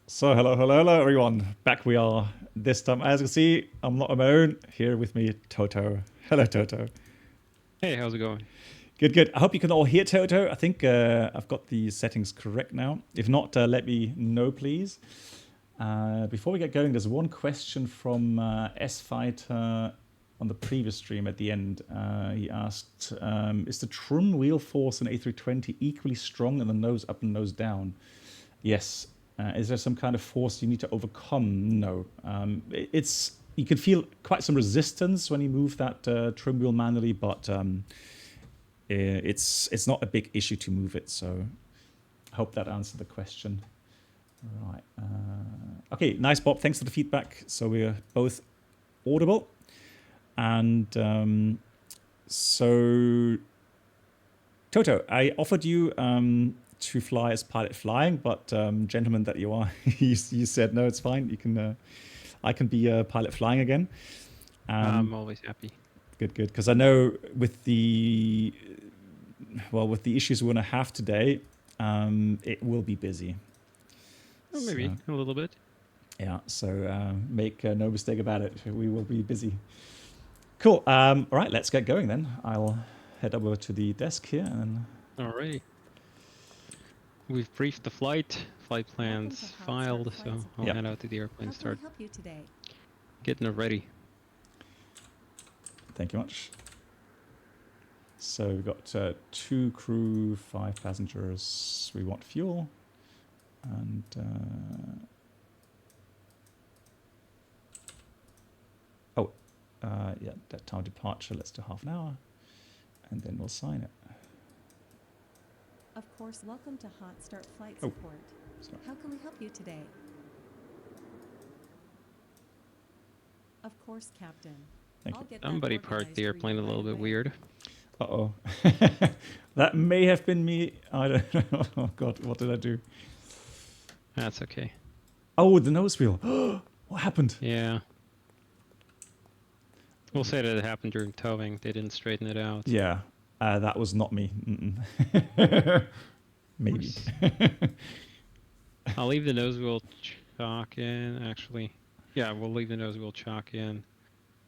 So hello everyone. Back we are. This time, as you can see, I'm not on my own. Here with me, Toto. Hello, Toto. Hey, how's it going? Good. I hope you can all hear Toto. I think I've got the settings correct now. If not, let me know, please. Before we get going, there's one question from S-Fighter on the previous stream at the end. He asked, is the trim wheel force in A320 equally strong in the nose up and nose down? Yes. Is there some kind of force you need to overcome? No. It's you can feel quite some resistance when you move that trim wheel manually, but it's not a big issue to move it. So I hope that answered the question. Right. Okay. Nice, Bob. Thanks for the feedback. So we're both audible, and so Toto, I offered you to fly as pilot flying, but gentleman that you are, you said no, it's fine. You can, I can be pilot flying again. I'm always happy. Good. Because I know with the issues we're gonna have today, it will be busy. Oh, maybe a little bit. Yeah. So make no mistake about it. We will be busy. Cool. All right. Let's get going then. I'll head over to the desk here and. Alrighty. We've briefed the flight plans filed, so I'll head out to the airplane, start getting it ready. Thank you much. So we've got 2 crew, 5 passengers. We want fuel. And yeah, that time of departure, let's do half an hour. And then we'll sign it. Of course, welcome to Hotstart Flight Support. Sorry. How can we help you today? Of course, Captain. Thank you. Somebody parked the airplane a little bit weird. Uh-oh. That may have been me. I don't know. Oh, God, what did I do? That's okay. Oh, the nose wheel. What happened? Yeah. We'll say that it happened during towing. They didn't straighten it out. Yeah, that was not me. Maybe. I'll leave the nose wheel chock in, actually. Yeah, we'll leave the nose wheel chock in.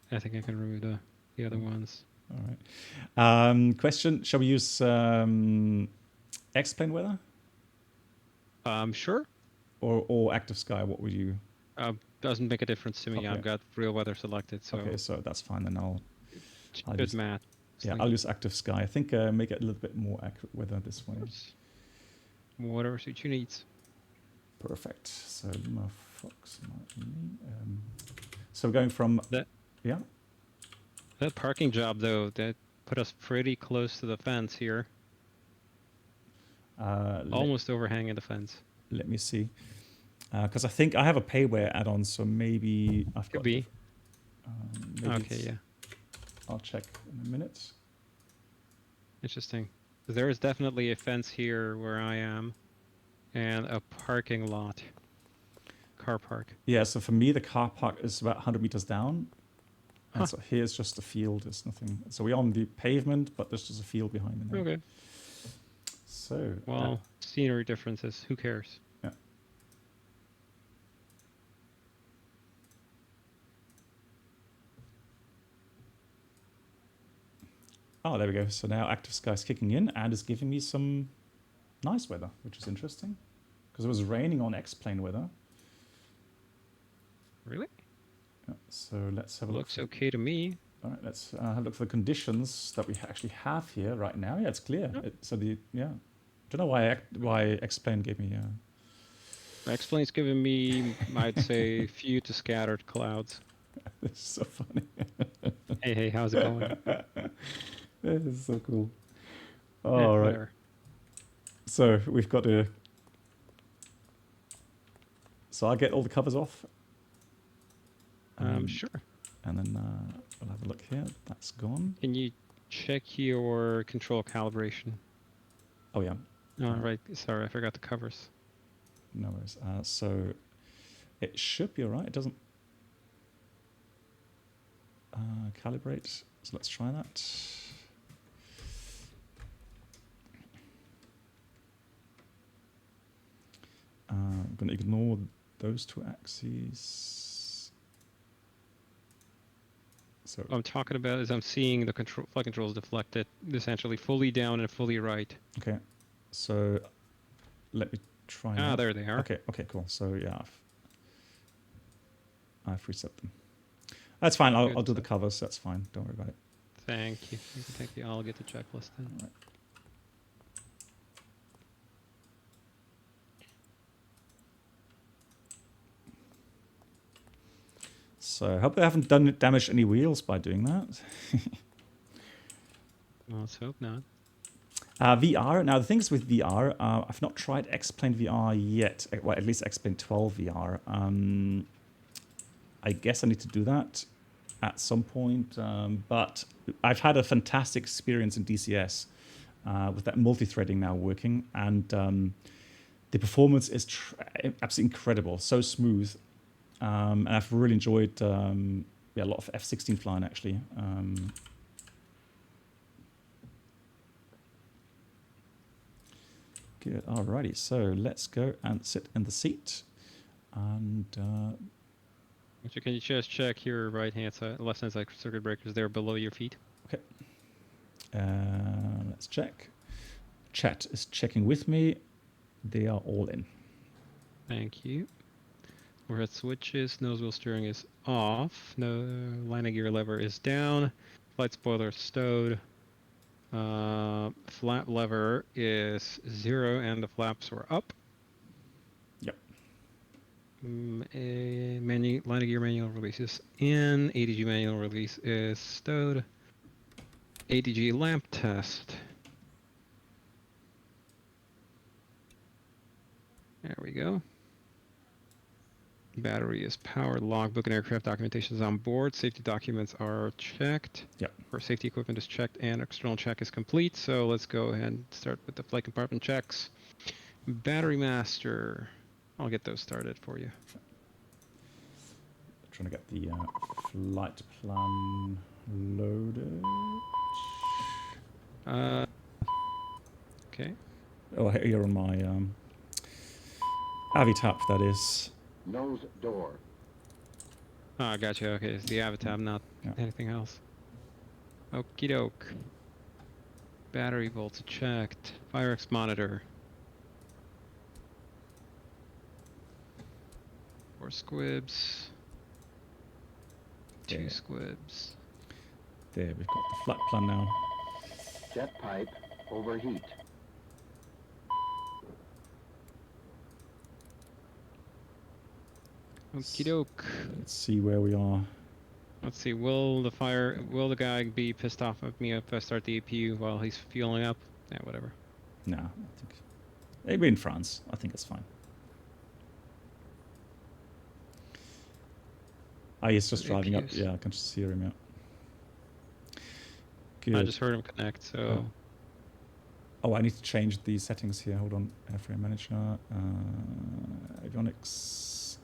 I think I can remove the other ones. All right. Question, shall we use X-plane weather? Sure. Or active sky, what would you... Doesn't make a difference to me. Okay. I've got real weather selected, so... Okay, so that's fine, then I'll good use, math. Yeah, I'll use active sky. I think make it a little bit more accurate weather this way. Whatever suits your needs. Perfect. So my Fox, so we're going from... Yeah? That parking job, though, that put us pretty close to the fence here. Almost overhanging the fence. Let me see. Because I think I have a payware add-on, so maybe I've got... Could be. Okay, yeah. I'll check in a minute. Interesting. There is definitely a fence here where I am, and a parking lot. Car park. Yeah, so for me, the car park is about 100 meters down. And so here's just a field, there's nothing. So we're on the pavement, but there's just a field behind it. Okay. So... Well, scenery differences, who cares? Yeah. Oh, there we go. So now active sky is kicking in and is giving me some nice weather, which is interesting. Because it was raining on X-plane weather. Really? Yeah, so let's have a look. Looks okay to me. All right, let's have a look for the conditions that we actually have here right now. Yeah, it's clear. Yep. So don't know why X-plane gave me... X-plane's giving me, I'd say, few to scattered clouds. This is so funny. Hey, how's it going? This is so cool. All right. Whatever. So we've got to... So I'll get all the covers off. Sure. And then we'll have a look here. That's gone. Can you check your control calibration? Oh, yeah. Oh, right. Sorry, I forgot the covers. No worries. So it should be all right. It doesn't calibrate. So let's try that. I'm going to ignore those two axes. So What I'm talking about is I'm seeing the flight controls deflected essentially fully down and fully right. okay, so let me try. Ah, there they are. Okay, cool. So yeah, I've reset them. That's fine. I'll do the covers. That's fine. Don't worry about it. Thank you. You can take the. I'll get the checklist then. All right. So I hope they haven't damaged any wheels by doing that. Well, let's hope not. VR. Now the things with VR, I've not tried X-Plane VR yet. Well, at least X-Plane 12 VR. I guess I need to do that at some point. But I've had a fantastic experience in DCS with that multi-threading now working, and the performance is absolutely incredible. So smooth. And I've really enjoyed a lot of F-16 flying, actually. Good. Alrighty, so let's go and sit in the seat. And Can you just check your right-hand side, left-hand side circuit breakers? They're below your feet. okay. Let's check. Chat is checking with me. They are all in. Thank you. Overhead switches, nose wheel steering is off. No landing gear lever is down. Flight spoiler stowed. Flap lever is 0 and the flaps were up. Yep. Landing gear manual release is in. ADG manual release is stowed. ADG lamp test. There we go. Battery is powered. Logbook and aircraft documentation is on board. Safety documents are checked. Yep. Our safety equipment is checked and external check is complete. So let's go ahead and start with the flight compartment checks. Battery master. I'll get those started for you. Trying to get the flight plan loaded. Okay. Oh, here on my Avitap, that is. Nose door. Ah, gotcha. Okay, it's the Avatab, not anything else. Okie doke. Battery volts checked. FireX monitor. 4 squibs. 2 squibs. There, we've got the flight plan now. Jet pipe overheat. Okie doke. Let's see where we are. Let's see, will the guy be pissed off at me if I start the APU while he's fueling up? Yeah, whatever. No, I think maybe in France. I think it's fine. Ah, he's just driving up. Yeah, I can just hear him out. Good. I just heard him connect, so... Oh, I need to change the settings here. Hold on. Airframe manager. Avionics.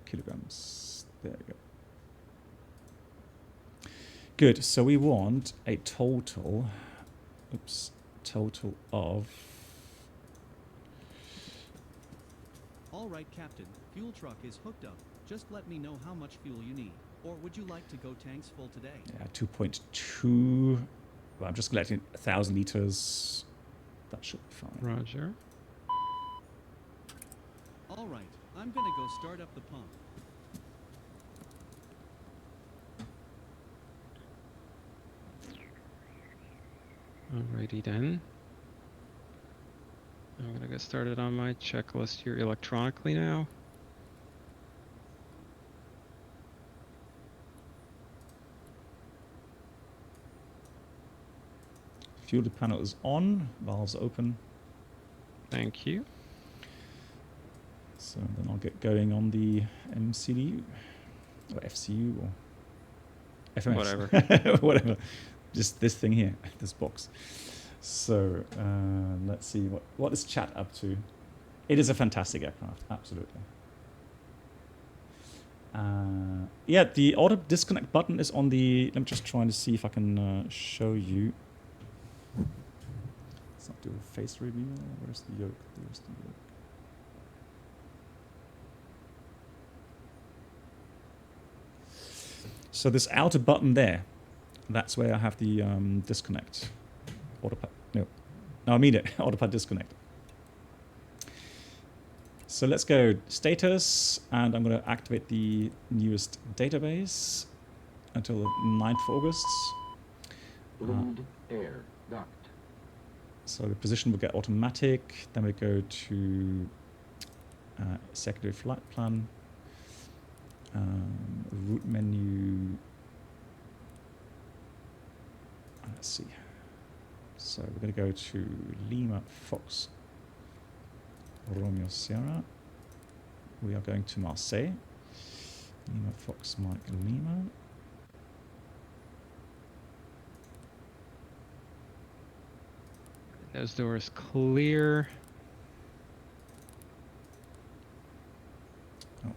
Kilograms. There we go. Good. So we want a total... Oops. Total of... All right, Captain. Fuel truck is hooked up. Just let me know how much fuel you need. Or would you like to go tanks full today? Yeah, 2.2. Well, I'm just collecting 1,000 liters. That should be fine. Roger. All right. I'm going to go start up the pump. Alrighty then. I'm going to get started on my checklist here electronically now. Fuel panel is on. Valves open. Thank you. So then I'll get going on the MCDU. Or FCU or FMS. Whatever. Whatever. Just this thing here. This box. So let's see what is chat up to. It is a fantastic aircraft. Absolutely. Yeah, the auto disconnect button is on the... I'm just trying to see if I can show you. Let's not do a face reveal. Where's the yoke? There's the yoke. So this outer button there, that's where I have the disconnect. Autopilot. No, I mean it. Autopilot disconnect. So let's go status, and I'm going to activate the newest database until the 9th of August. Fluid air duct. So the position will get automatic. Then we go to secondary flight plan, route menu. Let's see. So we're going to go to Lima Fox Romeo Sierra. We are going to Marseille. Lima Fox Mike Lima. Those doors clear. Oh.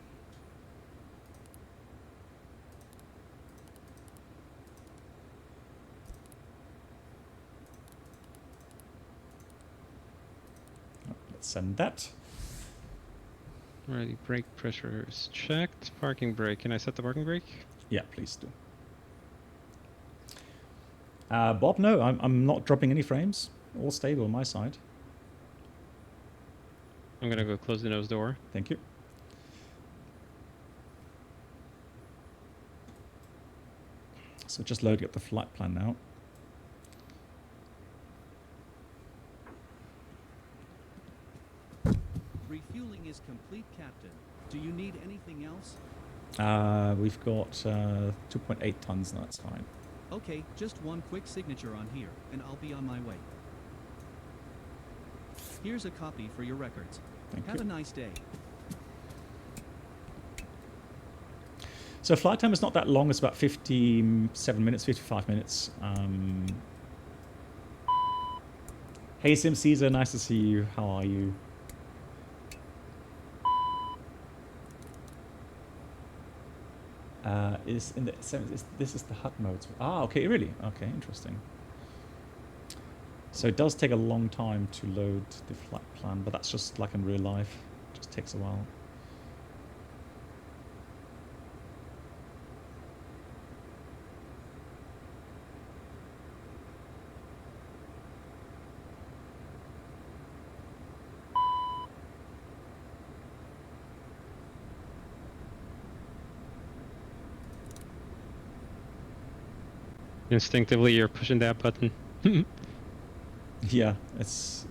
Let's send that. Alrighty, brake pressure is checked. Parking brake. Can I set the parking brake? Yeah, please do. Bob, no, I'm not dropping any frames. All stable on my side. I'm gonna go close the nose door. Thank you. So just loading up the flight plan now. Refueling is complete, Captain. Do you need anything else? We've got 2.8 tons, and that's fine. Okay, just one quick signature on here, and I'll be on my way. Here's a copy for your records. Thank Have you. a nice day. So flight time is not that long. It's about 57 minutes, 55 minutes. Hey, Sim Caesar, nice to see you. How are you? Is in the this is the HUD mode. Ah, okay, really? Okay, interesting. So it does take a long time to load the flight plan, but that's just like in real life. It just takes a while. Instinctively, you're pushing that button. Yeah, it's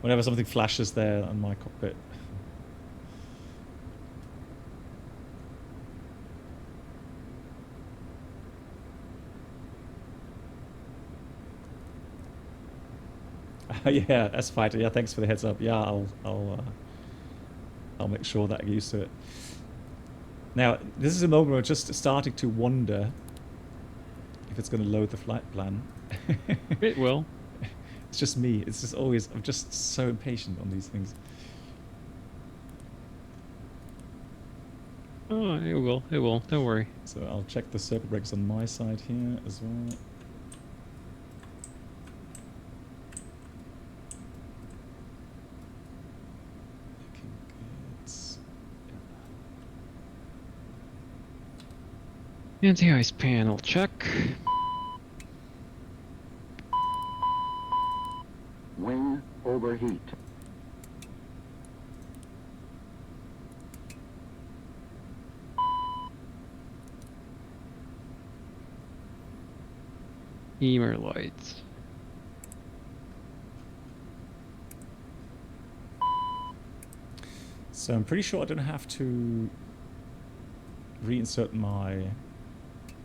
whenever something flashes there on my cockpit. Yeah, S Fighter. Yeah, thanks for the heads up. Yeah, I'll make sure that I get used to it. Now, this is a moment where I'm just starting to wonder if it's going to load the flight plan. It will. It's just me. It's just always, I'm just so impatient on these things. Oh, it will. It will. Don't worry. So I'll check the circuit breakers on my side here as well. Looking good. Anti-ice panel check. Wing overheat. Emer lights. So I'm pretty sure I don't have to reinsert my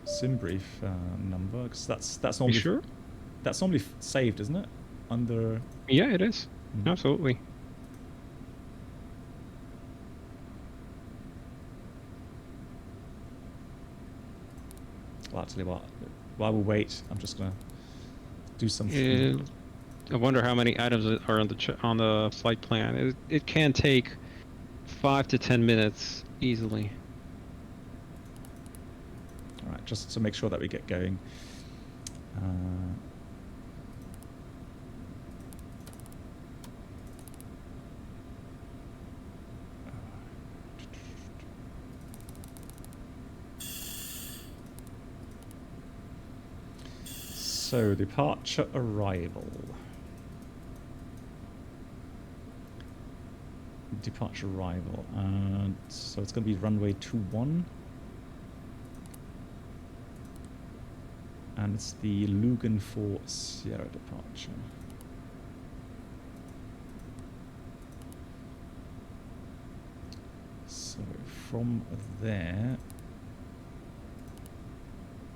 sim brief number, because that's You normally sure? that's normally saved, isn't it? Under Yeah, it is. Mhm. Absolutely. Well, actually, while we wait, I'm just gonna do something. I wonder how many items are on the flight plan. It can take 5 to 10 minutes easily. All right, just to make sure that we get going. So, departure arrival. Departure arrival. So it's going to be runway 21. And it's the Lugan for Sierra departure. So from there,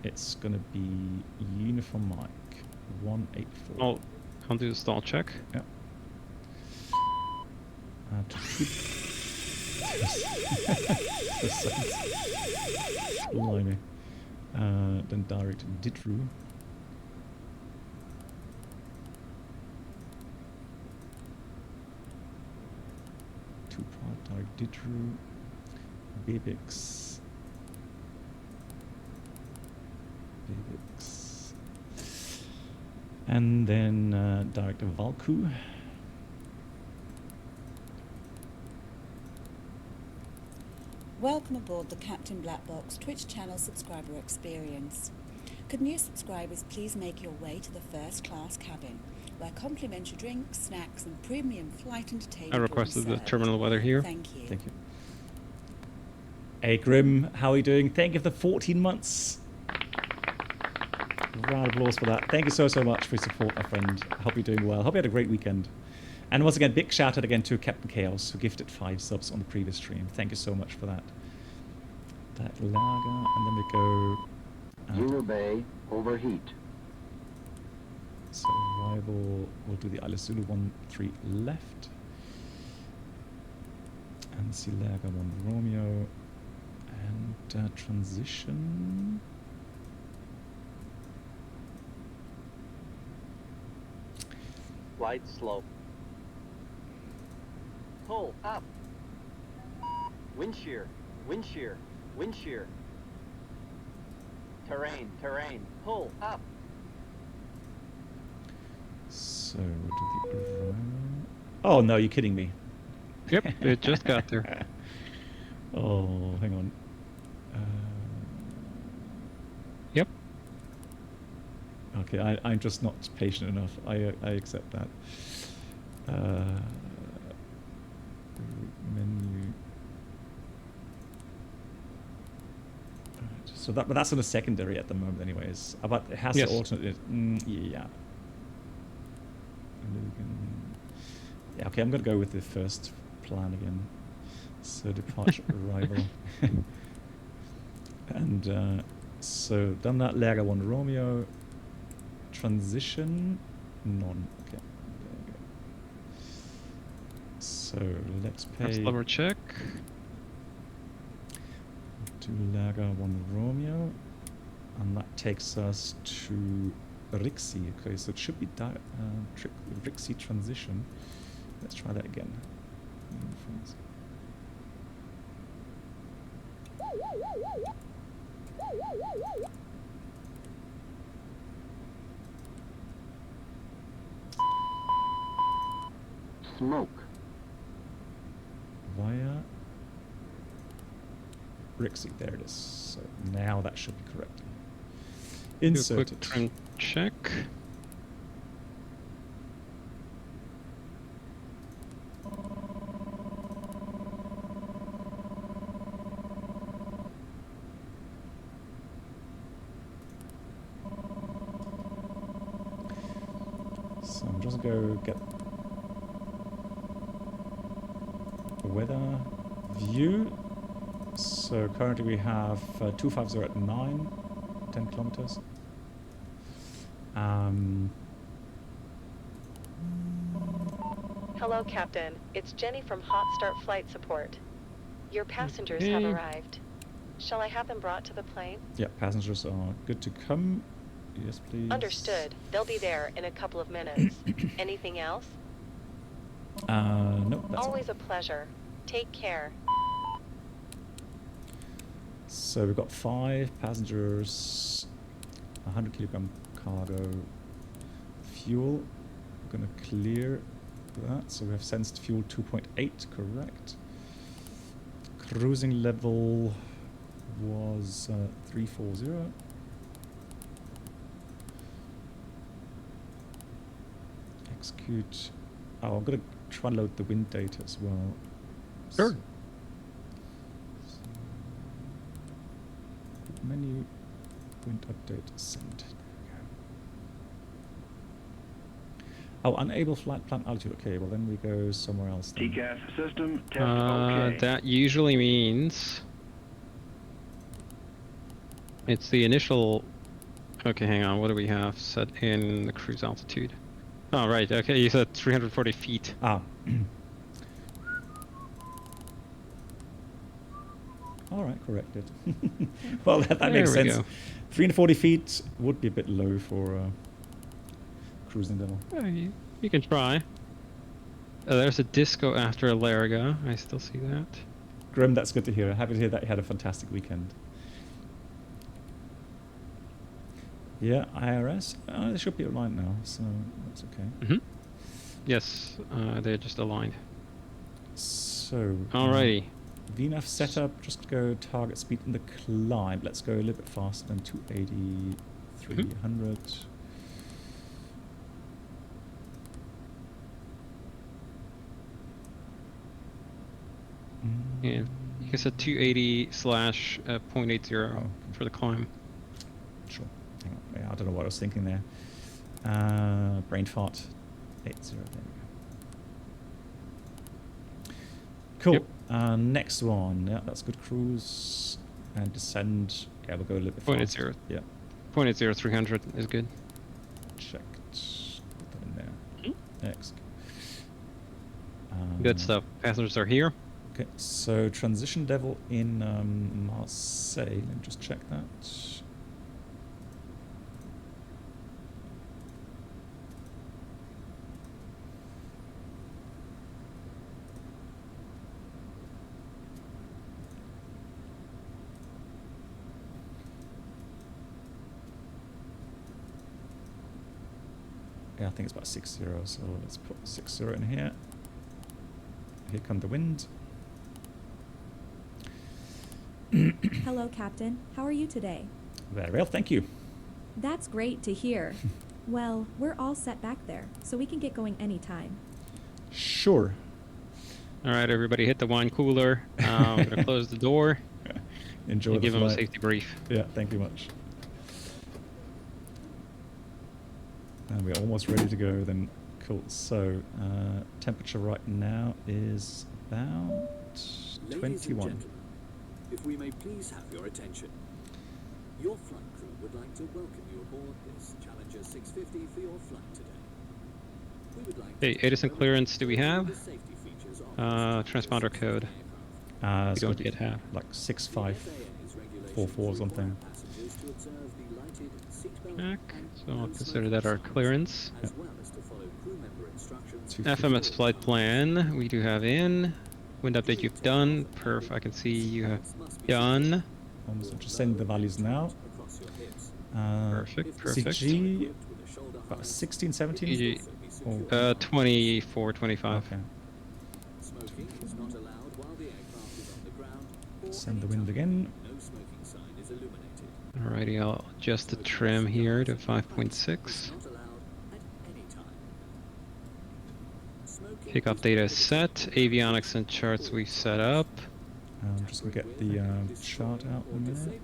it's going to be Uniform Mike 184. I'll do the stall check. Yep. To keep Blimey. Then direct Ditru. Two-part direct Ditru. Bebix. And then direct Valku. Welcome aboard the Captain Black Box Twitch channel subscriber experience. Could new subscribers please make your way to the first class cabin, where complimentary drinks, snacks and premium flight entertainment I requested will be the served. terminal weather here. Thank you. Thank you. Hey Grim, how are you doing? Thank you for the 14 months. Round of applause for that. Thank you so much for your support, my friend. I hope you're doing well. Hope you had a great weekend. And once again, big shout out again to Captain Chaos, who gifted 5 subs on the previous stream. Thank you so much for that. That lager, and then we go... Zulu Bay, overheat. So arrival, we'll do the Isla Zulu 1-3 left. And Sea Lager 1 Romeo. And transition... Flight slope. Pull up. Wind shear, wind shear, wind shear. Terrain, terrain, pull up. So, we'll do the arrival... Oh no, you're kidding me. Yep, it just got there. Oh, hang on. Yep. Okay, I'm just not patient enough. I accept that. Menu. Right, so but that's on a secondary at the moment, anyways. But it has Yes. to alternate. Yeah. Yeah. Okay, I'm gonna go with the first plan again. So departure arrival. And so done that. Lager 1 Romeo. Transition none. Okay, there we go. So let's First pay lever check. to Lager 1 Romeo, and that takes us to Rixi. Okay, so it should be Rixi transition. Let's try that again. Smoke. Via Rixi, there it is. So now that should be correct. Do a Insert quick it. trim check. So I'm just going to get the weather view. So currently we have 250 at 9, 10 kilometers. Hello, Captain. It's Jenny from Hotstart Flight Support. Your passengers have Okay. arrived. Shall I have them brought to the plane? Yeah, passengers are good to come. Yes, please. Understood. They'll be there in a couple of minutes. Anything else? No, that's Always a pleasure. Take care. So we've got 5 passengers, 100 kilogram cargo, fuel. We're going to clear that. So we have sensed fuel 2.8, correct. Cruising level was 340. execute. Oh, I'm gonna try and load the wind data as well. Sure. Menu, wind update, send. There we go. Oh, unable flight plan altitude. Okay, well then we go somewhere else. Then. TCAS system test okay. That usually means it's the initial. Okay, hang on. What do we have set in the cruise altitude? Oh, right. Okay, you said 340 feet. Ah. All right, corrected. Well, that makes sense. Go. 340 feet would be a bit low for cruising level. You can try. There's a disco after a Lariga. I still see that. Grim, that's good to hear. Happy to hear that you had a fantastic weekend. Yeah, IRS. They should be aligned now, so that's okay. Mm-hmm. Yes, they're just aligned. So. Alrighty. VNAV setup, just go target speed in the climb. Let's go a little bit faster than 280, 300. Yeah, you can set 280/.80 for the climb. Sure. Hang on. Yeah, I don't know what I was thinking there. Brain fart. 80. There we go. Cool. Yep. Next one. Yeah, that's good. Cruise and descend. Yeah, we'll go a little bit faster. 0.80. Yeah. 0.80 300 is good. Checked. Put that in there. Next. Good stuff. Passengers are here. Okay, so transition level in Marseille. Let me just check that. Yeah, I think it's about 60, so let's put 60 in here. Here come the wind. Hello, Captain. How are you today? Very well, thank you. That's great to hear. Well, we're all set back there, so we can get going anytime. Sure. All right, everybody, hit the wine cooler. I'm gonna close the door. Enjoy the give them a flight. safety brief. Yeah, thank you much. And we're almost ready to go then. Cool. So, temperature right now is about 21. If we may please have your attention. Your flight crew would like to welcome you aboard this Challenger 650 for your flight today. We would like Hey, Edison clearance do we have? Transponder code. We don't yet have. Like 6544 or something. Check. So I'll consider that our clearance. Yep. FMS flight plan we do have in. Wind update you've done. Perf, I can see you have done. So just send the values now. Perfect. CG, about 16, 17? CG, 24, 25. Okay. Send the wind again. Alrighty, I'll adjust the trim here to 5.6. Takeoff data is set. Avionics and charts we've set up. I'm just going to get the chart out in a minute.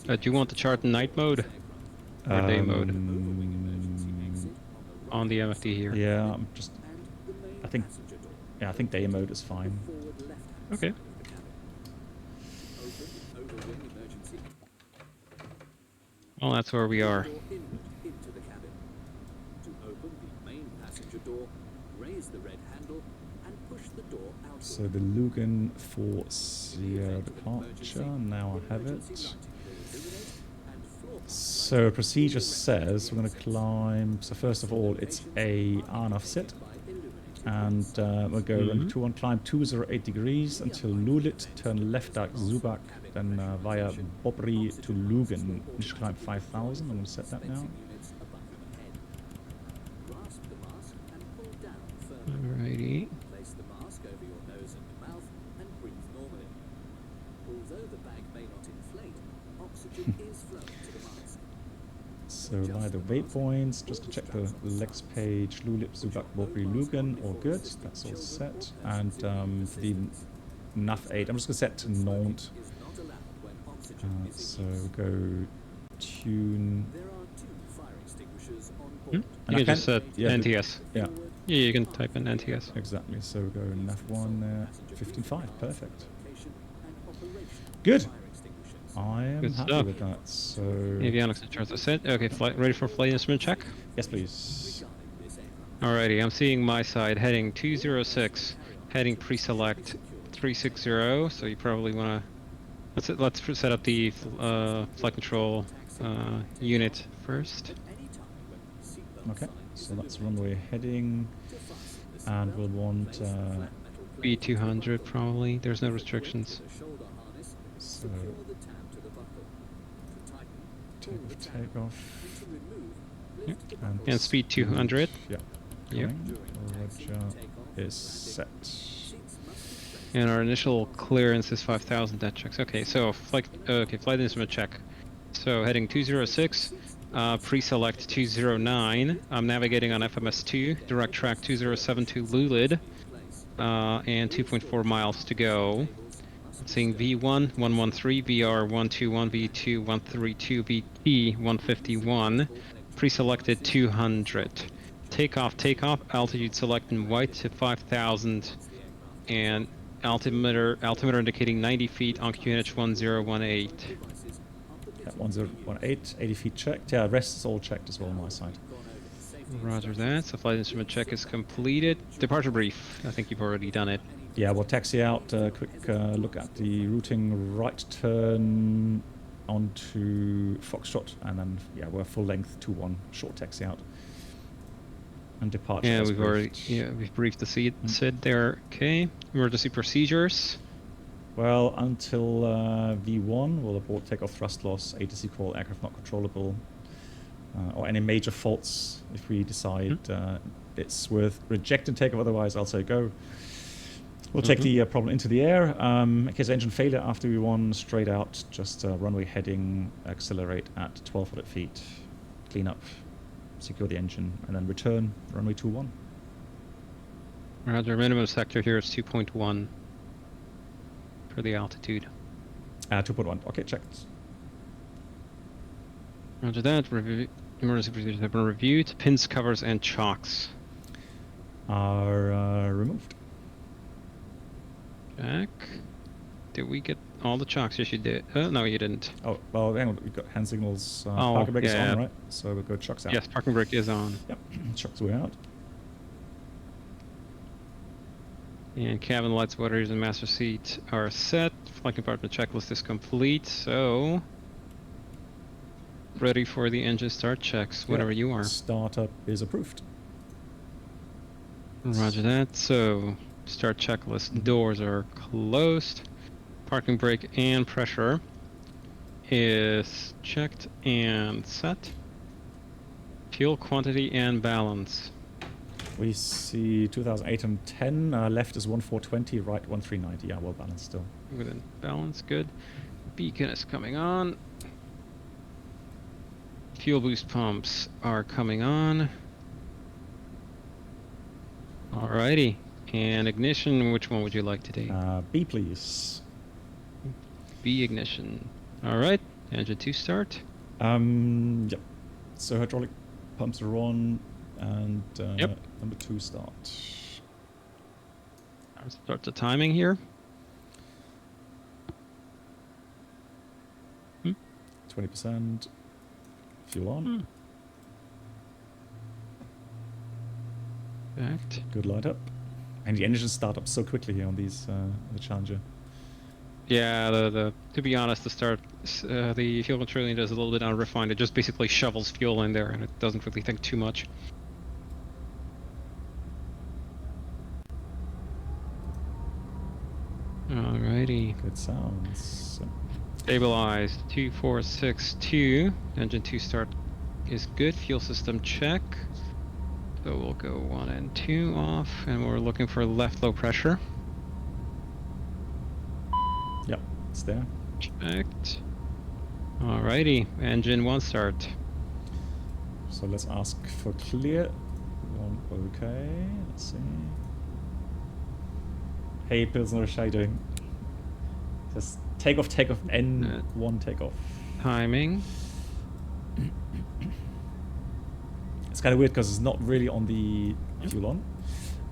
Do you want the chart in night mode or day mode on the MFD here? Yeah, I'm just. I think day mode is fine. Okay. Well, that's where we are. So the Lugan for Sierra departure. Now I have it. So procedure says we're going to climb. So first of all, it's a Arnaf sit, and we'll go run 2 on climb 208 degrees until Lulit. Turn left at Zubak, then via Bobri to Lugan. Initial climb 5,000. I'm going to set that now. Alrighty. although the bag may not inflate, oxygen is flowing to the mask. So by the waypoints, just to check the legs page, Lulip, Zubak, Bokri, Lugan, all good. That's all set. And for the NAF 8, I'm just going to set to Nantes. So go tune. There are 2 fire extinguishers on You board. can just set NTS. Yeah, Yeah, you can type in NTS. exactly. So go NAF 1 there, 15.5, perfect. Good. I am Good happy stuff. with that. So Avionics and charts are set. Okay, ready for flight instrument check? yes, please. Alrighty, I'm seeing my side heading 206, heading pre-select 360. So you probably want to let's set up the flight control unit first. Okay, so that's runway heading, and we'll want B200 probably. There's no restrictions. so takeoff. Yep. And speed 200. Yeah. Yep. Roger is set. And our initial clearance is 5,000 dead checks. Okay, so flight instrument check. So heading 206, pre-select 209. I'm navigating on FMS2, direct track 2072 Lulid, and 2.4 miles to go. Seeing V1 113, VR 121, V2 132, VT 151. Pre-selected 200. Takeoff, altitude select in white to 5,000, and altimeter indicating 90 feet on QNH 1018. Yeah, 1018, 80 feet checked. Yeah, rest is all checked as well on my side. Roger that. So flight instrument check is completed. Departure brief. I think you've already done it. Yeah, we'll taxi out. Quick look at the routing, right turn onto Foxtrot, and then yeah, we're full length 2-1, short taxi out. And departure. Yeah, as we've briefed. we've briefed the SID there. Okay. Emergency procedures. Well, until V1, we'll abort takeoff thrust loss, ATC call, aircraft not controllable, or any major faults if we decide it's worth rejecting takeoff. Otherwise, I'll say go. We'll take the problem into the air. In case of engine failure after V1, straight out, just runway heading, accelerate at 1,200 feet, clean up, secure the engine, and then return runway 21. Roger. Minimum sector here is 2.1 for the altitude. 2.1. Okay, checked. Roger that. Emergency procedures have been reviewed. Pins, covers, and chocks Are removed. Check. Did we get all the chocks? Yes, you did. No, you didn't. Oh, well, hang on. We've got hand signals. Parking brake is on, right? So we'll go chucks out. Yes, parking brake is on. Yep, chucks way out. And cabin lights, waters, and master seat are set. Flight compartment checklist is complete. So, ready for the engine start checks whenever you are. Startup is approved. Roger that. So, start checklist. Doors are closed. Parking brake and pressure is checked and set. Fuel quantity and balance. We see 2010. Left is 1420, right 1390. Yeah, well balanced still. Within balance, good. Beacon is coming on. Fuel boost pumps are coming on. Alrighty. And ignition, which one would you like today? B, please. B ignition. Alright. Engine 2 start. Yep. So hydraulic pumps are on, and Yep. number 2 start. I'll start the timing here. 20%. Fuel on. Perfect. Good light up. And the engines start up so quickly here on these the Challenger. Yeah, to be honest, the fuel control unit is a little bit unrefined. It just basically shovels fuel in there, and it doesn't really think too much. Alrighty. Good sounds. Stabilized. 2462. Engine 2 start is good. Fuel system check. So we'll go 1 and 2 off, and we're looking for left low pressure. Yep, it's there. Checked. Alrighty, engine 1 start. So let's ask for clear. One, okay, let's see. Hey, Pilsner, how you doing? Just takeoff, N1 takeoff. Timing. It's kind of weird because it's not really on the fuel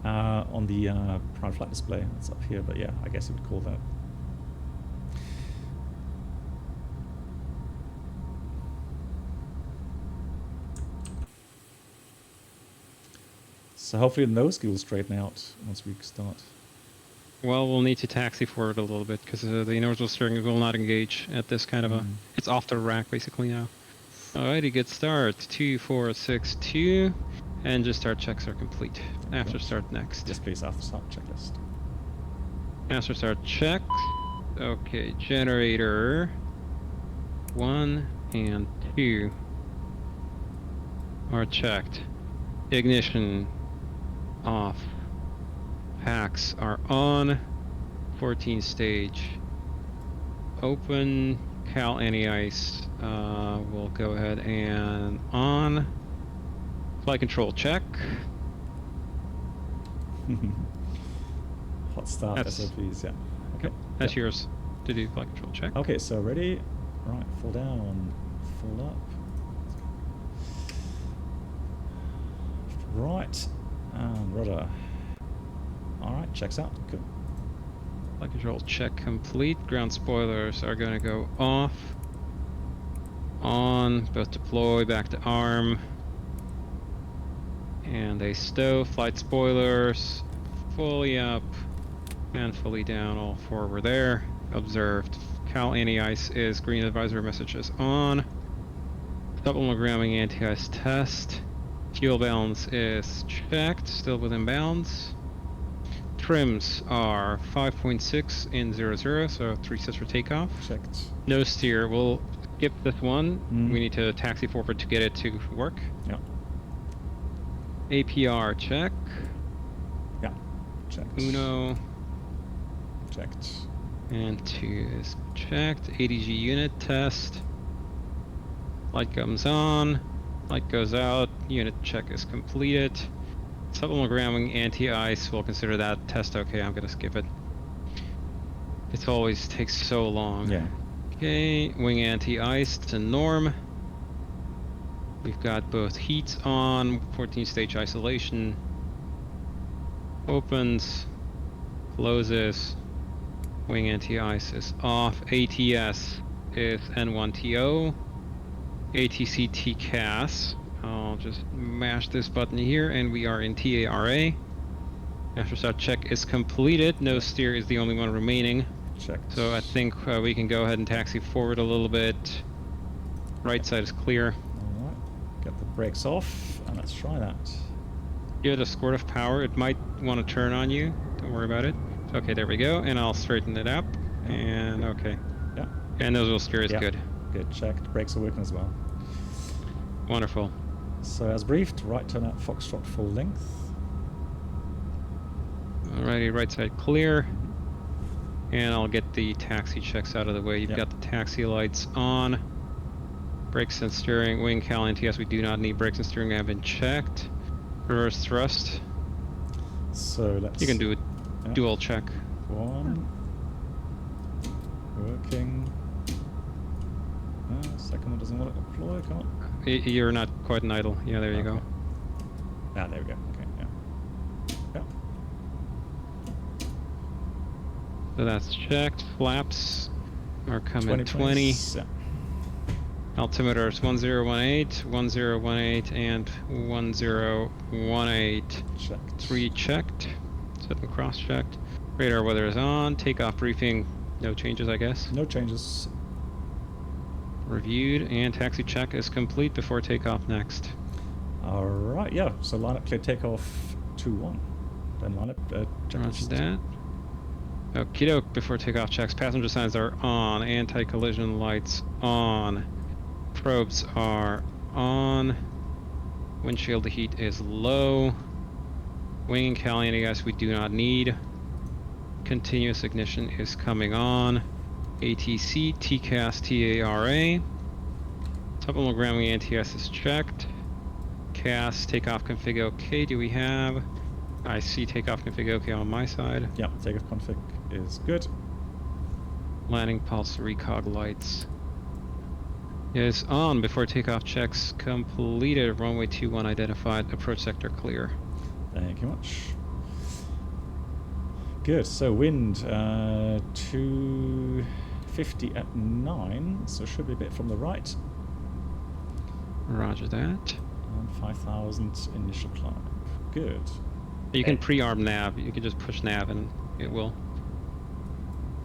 on the prime flight display. It's up here, but yeah, I guess you would call that. So hopefully the nose gear will straighten out once we start. Well, we'll need to taxi forward a little bit because the inertial steering will not engage at this kind of a... It's off the rack basically now. Alrighty, good start. 2462. And just start checks are complete. After start next. Yes, please, after start checklist. After start check. Okay, generator 1 and 2 are checked. Ignition off. Packs are on. 14 stage. Open. Cal anti-ice. We'll go ahead and on. Flight control check. Hot start SOPs, yeah. Okay. That's yours to do flight control check. Okay, so ready. Right, full down, full up. Right, and rudder. Alright, checks out. Good. Flight control check complete. Ground spoilers are going to go off. On, both deploy, back to arm. And they stow. Flight spoilers fully up and fully down. All four were there. Observed. Cal anti-ice is green. Advisory message is on. Supplemental grounding anti-ice test. Fuel balance is checked. Still within bounds. Trims are 5.6 in 00, so 3 sets for takeoff. Checked. No steer. We'll skip this one. We need to taxi forward to get it to work. Yeah. APR check. Yeah. Checked. Uno. Checked. And 2 is checked. ADG unit test. Light comes on. Light goes out. Unit check is completed. Supplemental grounding anti-ice. We'll consider that test okay. I'm gonna skip it. It always takes so long. Yeah. Okay. Wing anti-ice to norm. We've got both heats on. 14 stage isolation. Opens. Closes. Wing anti-ice is off. ATS is N1TO. ATC TCAS. I'll just mash this button here and we are in TARA. After start check is completed. No steer is the only one remaining. Checked. So I think we can go ahead and taxi forward a little bit. Right side is clear. Alright. Get the brakes off and let's try that. Give it a squirt of power. It might want to turn on you. Don't worry about it. Okay, there we go. And I'll straighten it up. And okay. Yeah. And nozzle steer is good. Good. Checked. Brakes are working as well. Wonderful. So as briefed, right turn out Foxtrot full length. Alrighty, right side clear. And I'll get the taxi checks out of the way. You've got the taxi lights on. Brakes and steering, wing cal NTS. We do not need brakes and steering have been checked. Reverse thrust. So let's... You can do a dual check. One. Working. Second one doesn't want to deploy, come on. You're not quite an idle. Yeah, there you go. Ah, there we go. Okay, yeah. Yeah. So that's checked. Flaps are coming 20. Yeah. Altimeter is 1018, 1018, and 1018. Checked. 3 checked. 7 cross-checked. Radar weather is on. Takeoff briefing. No changes, I guess. No changes. Reviewed, and taxi check is complete before takeoff next. Alright, yeah. So line up clear takeoff 2-1. Then line up Roger that. Okie doke, before takeoff checks. Passenger signs are on. Anti-collision lights on. Probes are on. Windshield heat is low. Wing and cal anti-gas we do not need. Continuous ignition is coming on. ATC, TCAS, TARA. Supplemental grounding ATS is checked. CAS, takeoff config OK. Do we have? I see takeoff config OK on my side. Yeah, takeoff config is good. Landing pulse recog lights is on before takeoff checks completed. Runway 21 identified. Approach sector clear. Thank you much. Good. So wind 250 at 9. So should be a bit from the right. Roger that. And 5,000 initial climb. Good. You can pre-arm nav. You can just push nav and it will.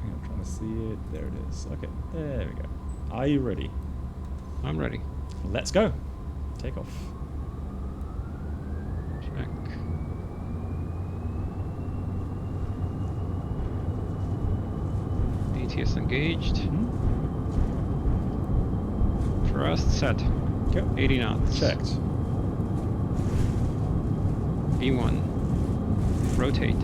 I'm trying to see it. There it is. Okay. There we go. Are you ready? I'm ready. Let's go. Take off. Check. ATS engaged. Thrust set. Go. 80 knots. Checked. B1. Rotate.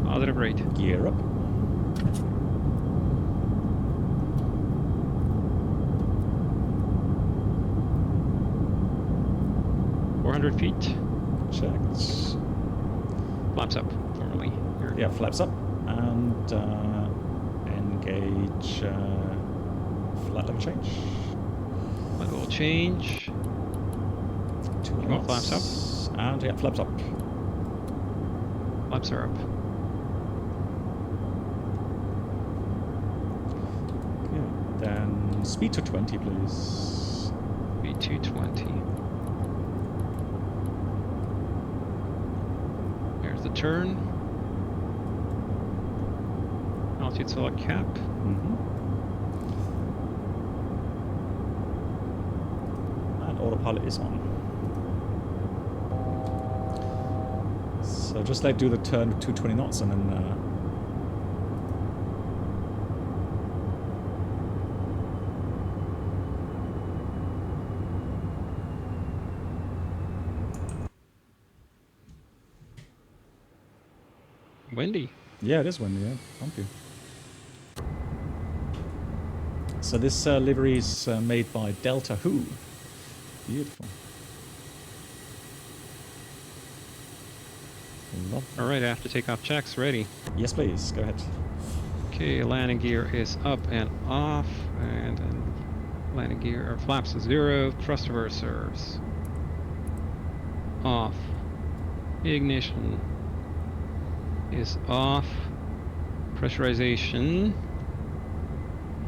Positive rate. Gear up. Feet. Checked. Flaps up, formally. Here. Yeah, flaps up. And engage flat level change. Flat level change. 2 more knots. flaps up. And yeah, flaps up. Flaps are up. Good. Then speed to 20, please. Speed 220. The turn. Altitude select cap. And autopilot is on. So just like do the turn to 220 knots and then windy. yeah, it is windy, yeah. Thank you. So this livery is made by Delta Who. Beautiful. Lovely. Alright, after takeoff checks, ready. Yes, please. Go ahead. Okay, landing gear is up and off. And then landing gear, or flaps to 0. Thrust reversers. Off. Ignition is off. Pressurization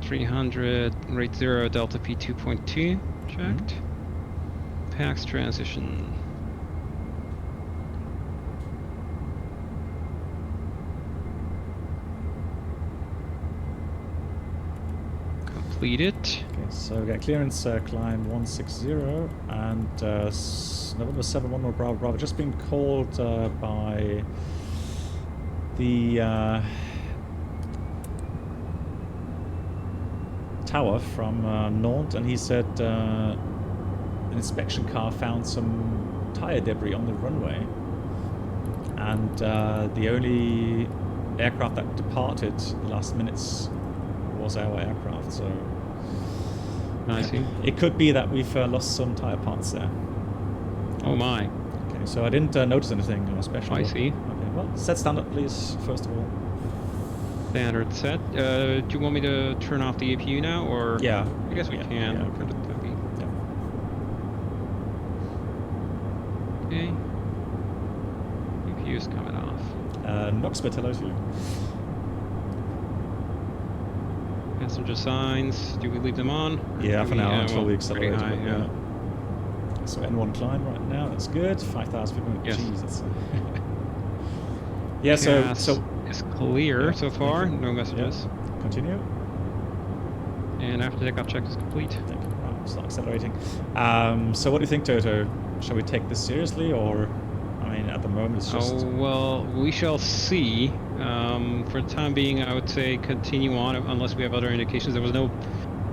300, rate 0, delta P 2.2 checked. PAX transition. Completed. Okay, so we got clearance climb 160 and November 71 Bravo Bravo just been called by the tower from Nantes, and he said an inspection car found some tire debris on the runway, and the only aircraft that departed the last minutes was our aircraft, so I see. it could be that we've lost some tire parts there. Oh my. Okay, so I didn't notice anything special. I see. Okay, well, set standard, please, first of all. Standard set. Do you want me to turn off the APU now, or? Yeah. I guess we can. Yeah, For the copy. Yeah. Okay. APU's coming off. Knoxbit, hello to you. Passenger signs. Do we leave them on? Yeah, for now, until we pretty accelerate. high, yeah. So N1 climb right now, that's good. 5,000 feet. Yes. Jeez, that's... yeah, so it's clear yeah, so far. No messages. Yeah. Continue. And after takeoff check is complete. Thank you. Right, start accelerating. So what do you think, Toto? Shall we take this seriously, or... I mean, at the moment it's just... Oh, well, we shall see. For the time being, I would say continue on unless we have other indications. There was no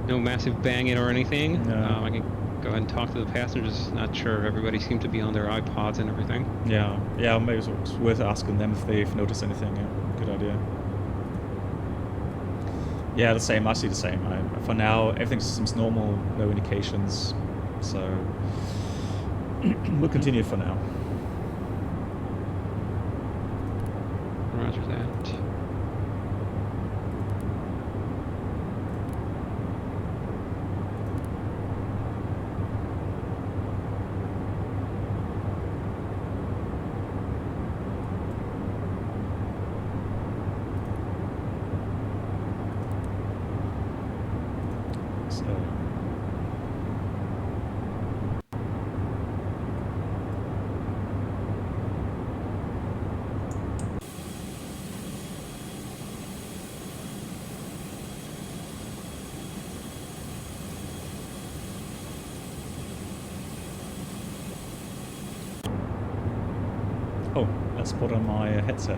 massive bang in or anything. No. I can go ahead and talk to the passengers. Not sure. Everybody seemed to be on their iPods and everything. Yeah, yeah. Maybe it's worth asking them if they've noticed anything. Yeah, good idea. Yeah, the same. I see the same. For now, everything seems normal. No indications. So we'll continue for now. Roger that. Oh, let's put on my headset.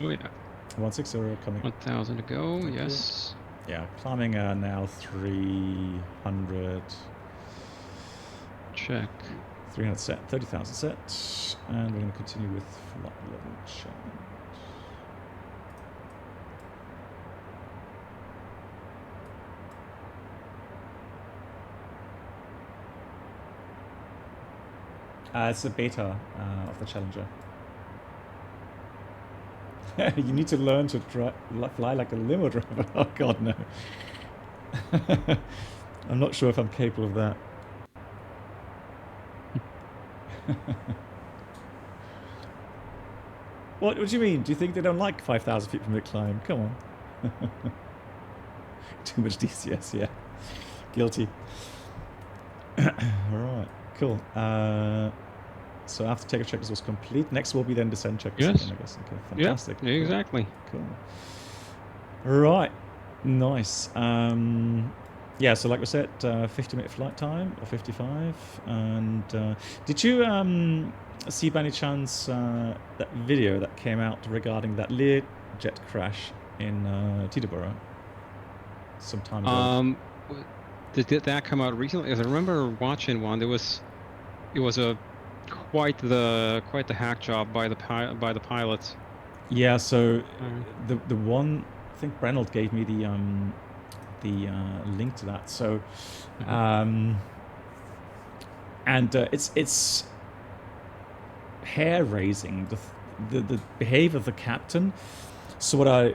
Oh yeah. 160 coming. 1,000 to go. Thank you. Yes. Yeah, climbing now 300. Check. 300 set, 30,000 set, and we're going to continue with flight level change. It's a beta of the Challenger. You need to learn to fly like a limo driver. Oh god, no. I'm not sure if I'm capable of that. What do you mean? Do you think they don't like 5,000 feet from the climb? Come on. Too much DCS, yeah. Guilty. Alright, cool. So after takeoff checkers was complete, next will be then descent checkers. Yes. Again, I guess. Okay, fantastic. Yeah, exactly. Cool. Right, nice. Yeah, so like we said, 50-minute flight time, or 55. And did you see by any chance that video that came out regarding that Learjet crash in Teterboro some time ago? Did that come out recently? As I remember watching one, it was a quite the hack job by the pilots. Yeah, so the one, I think Brenold gave me the link to that. So, and it's hair raising the behavior of the captain. So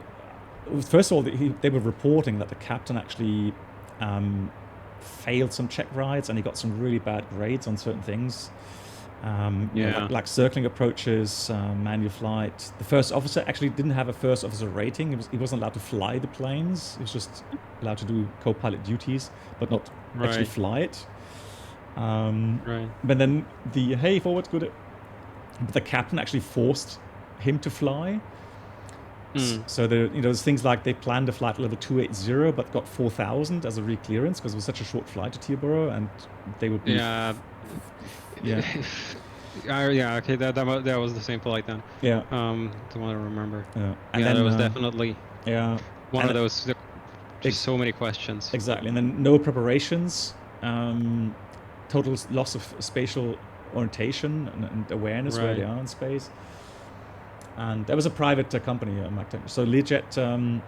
first of all, they were reporting that the captain actually failed some check rides and he got some really bad grades on certain things. You know, like circling approaches, manual flight. The first officer actually didn't have a first officer rating. He wasn't allowed to fly the planes. He was just allowed to do co-pilot duties, but not actually fly it. But then hey, forward, good. But the captain actually forced him to fly. So there's things like they planned a flight level 280, but got 4,000 as a reclearance because it was such a short flight to Teterboro, and they would be. Okay, that was the same flight then. Yeah. The one I remember. Yeah. And then there was definitely one of those. Just so many questions. Exactly, and then no preparations, total loss of spatial orientation and awareness where they are in space. And there was a private company, so Learjet, and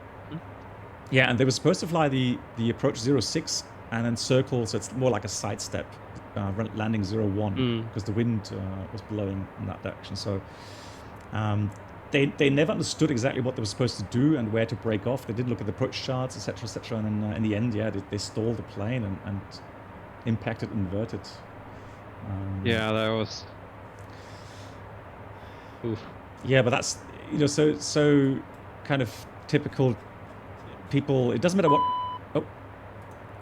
they were supposed to fly the approach 06 and then circle, so it's more like a sidestep, landing 01 because the wind was blowing in that direction. So they never understood exactly what they were supposed to do and where to break off. They didn't look at the approach charts, etc., etc. And then in the end, they stalled the plane and impacted and inverted. That was. Oof. Yeah, but that's so kind of typical people. It doesn't matter what. Oh,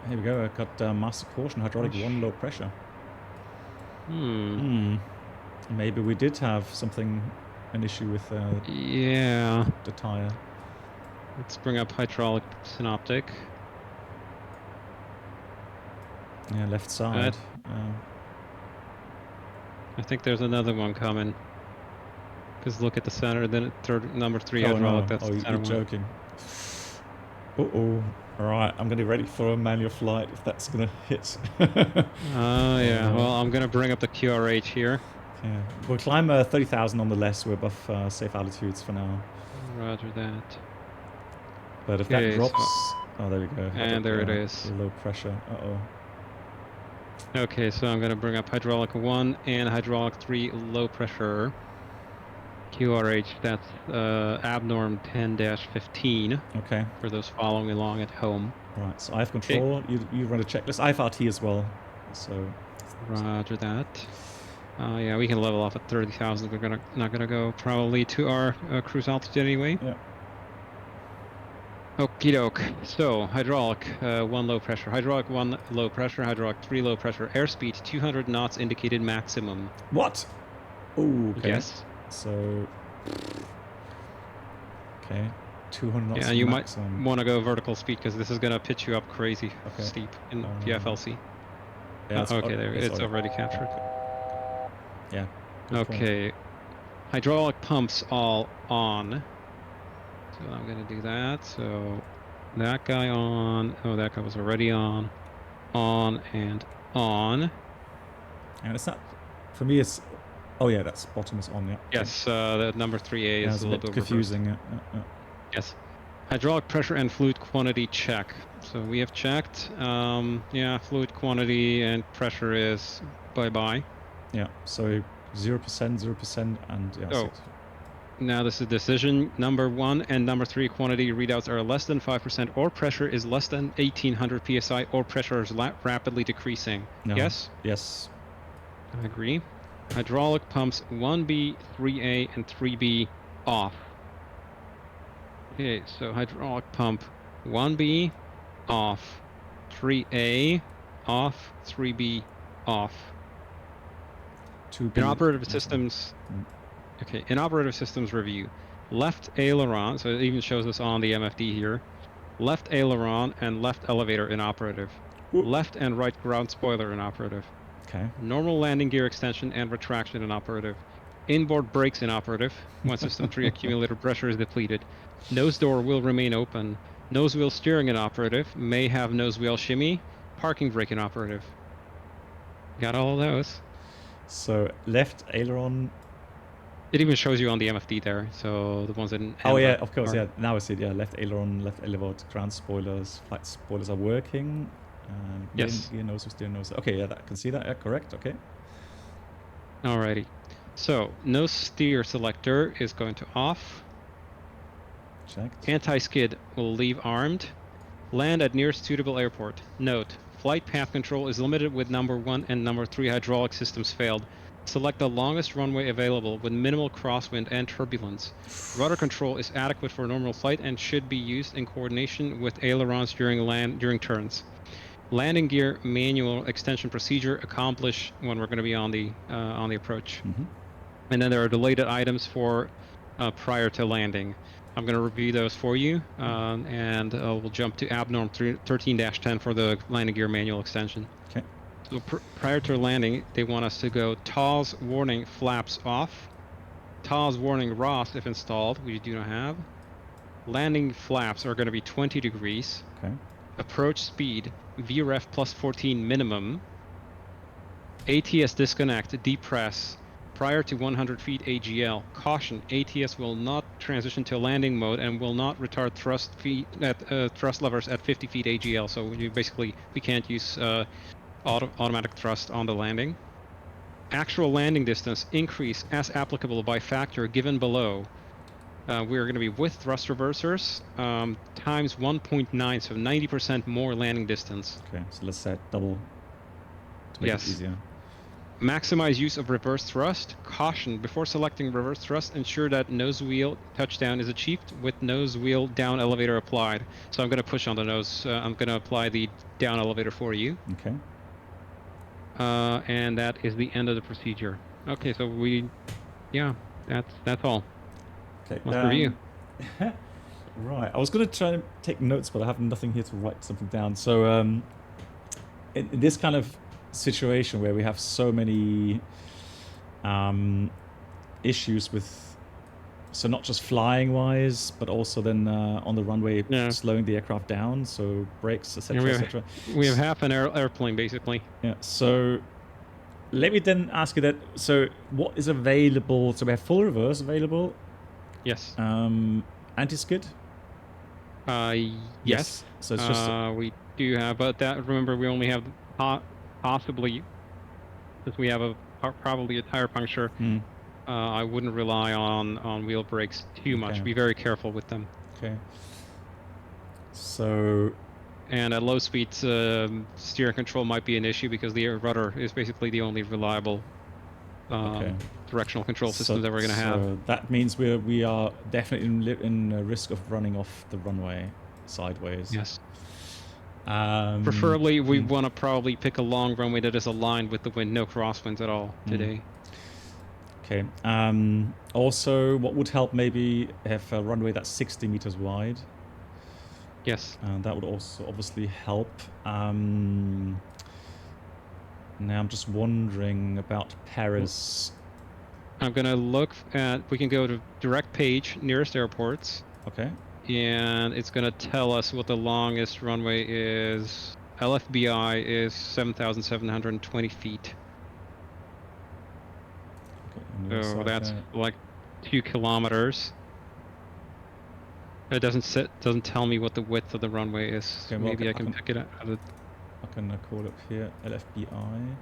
here we go. I got master caution, hydraulic 1, low pressure. Maybe we did have an issue with the tire. Let's bring up hydraulic synoptic. Yeah, left side. I think there's another one coming. Because look at the center, then number 3 hydraulic. No. That's the center you're joking. Uh-oh. Alright, I'm gonna be ready for a manual flight if that's gonna hit. Yeah, well, I'm gonna bring up the QRH here. Okay. We'll climb 30,000 nonetheless. We're above safe altitudes for now. Roger that. But if Okay, that drops... so- Oh, there we go. And there it is. Low pressure. Uh-oh. Okay, so I'm gonna bring up hydraulic 1 and hydraulic 3 low pressure. QRH, that's abnorm 10-15. Okay. For those following along at home. Right, so I have control. You run a checklist. I have RT as well. So... Roger that. Yeah, we can level off at 30,000. We're not gonna go probably to our cruise altitude anyway. Yeah. Okie doke. So, hydraulic 1 low pressure, hydraulic 1 low pressure, hydraulic 3 low pressure, airspeed 200 knots indicated maximum. What? Oh, okay. Yes. So... Okay. 200 knots Yeah, you maximum. might want to go vertical speed because this is gonna pitch you up crazy steep in the FLC. Yeah, okay, there it's already captured. Yeah. Good point. Okay. Hydraulic pumps all on. So I'm gonna do that. So that guy on. Oh, that guy was already on. On and on. And it's not... For me, it's... Oh, yeah, that's bottom is on, yeah. Yes, the number 3A Yeah, is it's a little bit confusing. reversed. Yes. Hydraulic pressure and fluid quantity check. So we have checked. Yeah, fluid quantity and pressure is bye-bye. Yeah, so 0%, 0%, and yeah. Oh. Now this is decision. Number 1 and number 3 quantity readouts are less than 5% or pressure is less than 1800 psi or pressure is rapidly decreasing. No. Yes? Yes. I agree. Hydraulic pumps 1B, 3A, and 3B off. Okay, so hydraulic pump 1B off, 3A off, 3B off. 2B. In operative systems, okay, in operative systems review, left aileron, so it even shows us on the MFD here, left aileron and left elevator in operative, left and right ground spoiler in operative. Okay. Normal landing gear extension and retraction in operative. Inboard brakes in operative. When system 3 accumulator pressure is depleted. Nose door will remain open. Nose wheel steering in operative. May have nose wheel shimmy. Parking brake in operative. Got all of those. So left aileron. It even shows you on the MFD there. So the ones in... Oh yeah, of course, yeah. Now I see it, yeah. Left aileron, left elevator, ground spoilers, flight spoilers are working. Yes. Gear nose, steer nose. Okay, yeah, I can see that. Yeah, correct. Okay. Alrighty. So nose steer selector is going to off. Checked. Anti-skid will leave armed. Land at nearest suitable airport. Note: flight path control is limited with number 1 and number 3 hydraulic systems failed. Select the longest runway available with minimal crosswind and turbulence. Rudder control is adequate for normal flight and should be used in coordination with ailerons during turns. Landing gear manual extension procedure accomplish when we're going to be on the approach. Mm-hmm. And then there are deleted items for prior to landing. I'm going to review those for you, and we'll jump to abnorm 13-10 for the landing gear manual extension. Okay. So prior to landing, they want us to go TAWS warning flaps off, TAWS warning ROS if installed, we do not have. Landing flaps are going to be 20 degrees. Okay. Approach speed VREF plus 14 minimum. ATS disconnect, depress prior to 100 feet AGL. Caution: ATS will not transition to landing mode and will not retard thrust levers at 50 feet AGL. So we can't use automatic thrust on the landing. Actual landing distance increase as applicable by factor given below. We're going to be with thrust reversers times 1.9, so 90% more landing distance. Okay, so let's set double to make it easier. Maximize use of reverse thrust. Caution: before selecting reverse thrust, ensure that nose wheel touchdown is achieved with nose wheel down elevator applied. So I'm going to push on the nose. I'm going to apply the down elevator for you. Okay. And that is the end of the procedure. Okay, so that's all. Okay. Let's review. Right. I was going to try and take notes, but I have nothing here to write something down. So in this kind of situation where we have so many issues with So not just flying wise, but also then on the runway Yeah. slowing the aircraft down, so brakes, etc., Yeah, etc. we have half an airplane basically. Yeah. So let me then ask you that. So what is available? So we have full reverse available. Yes. Anti-skid. Yes. So it's just we do have, but that remember we only have possibly, because we have probably a tire puncture. I wouldn't rely on wheel brakes too much. Okay. Be very careful with them. Okay. So. And at low speeds, steering control might be an issue because the rudder is basically the only reliable directional control system that we're going to have. So that means we are definitely in risk of running off the runway sideways. Yes. Preferably, we want to probably pick a long runway that is aligned with the wind, no crosswinds at all today. Okay. Also, what would help maybe have a runway that's 60 meters wide. Yes. That would also obviously help. Now I'm just wondering about Paris. I'm going to look at, we can go to direct page, nearest airports. Okay. And it's going to tell us what the longest runway is. LFBI is 7,720 feet. Okay, so that's like 2 kilometers. It doesn't tell me what the width of the runway is. Okay, well, maybe I can pick it up. I can call up here LFBI.